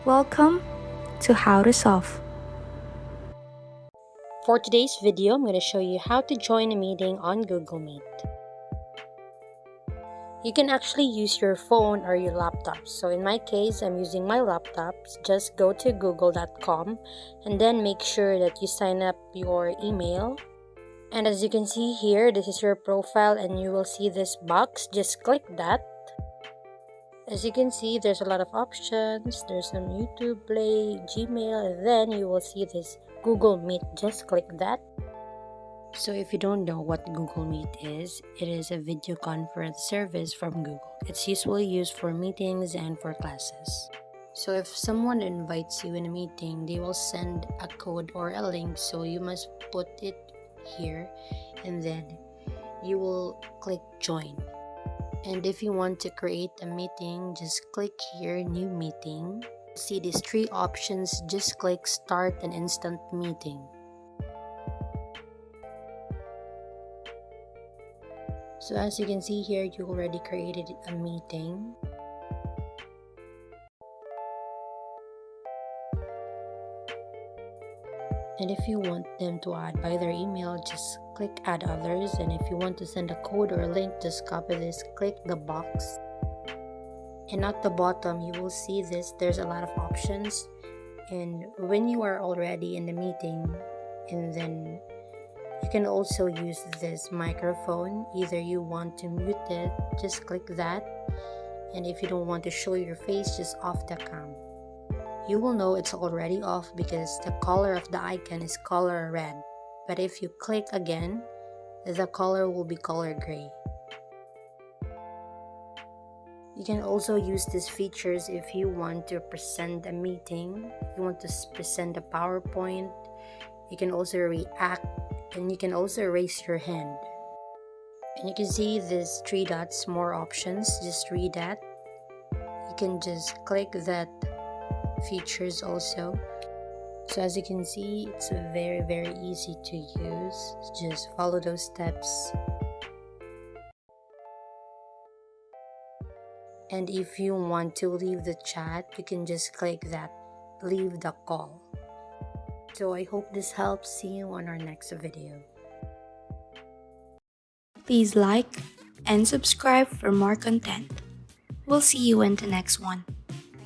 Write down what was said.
Welcome to How to Solve. For today's video, I'm going to show you how to join a meeting on Google Meet. You can actually use your phone or your laptop. So in my case, I'm using my laptop. Just go to google.com and then make sure that you sign up your email. And as you can see here, this is your profile and you will see this box. Just click that. As you can see, there's a lot of options. There's some YouTube Play, Gmail, and then you will see this Google Meet. Just click that. So if you don't know what Google Meet is, it is a video conference service from Google. It's usually used for meetings and for classes. So if someone invites you in a meeting, they will send a code or a link, so you must put it here and then you will click join. And if you want to create a meeting, just click here, new meeting. See these three options, just click start an instant meeting. So as you can see here, you already created a meeting. And if you want them to add by their email, just click add others. And if you want to send a code or a link, just copy this, click the box. And at the bottom, you will see this, there's a lot of options. And when you are already in the meeting, and then you can also use this microphone. Either you want to mute it, just click that. And if you don't want to show your face, just off the cam. You will know it's already off because the color of the icon is color red. But if you click again, the color will be color gray. You can also use these features if you want to present a meeting, if you want to present a PowerPoint. You can also react, and you can also raise your hand. And you can see these three dots, more options. Just read that. You can just click that features also. So as you can see, it's very easy to use. Just follow those steps. And if you want to leave the chat, you can just click that, leave the call. So I hope this helps. See you on our next video. Please like and subscribe for more content. We'll see you in the next one.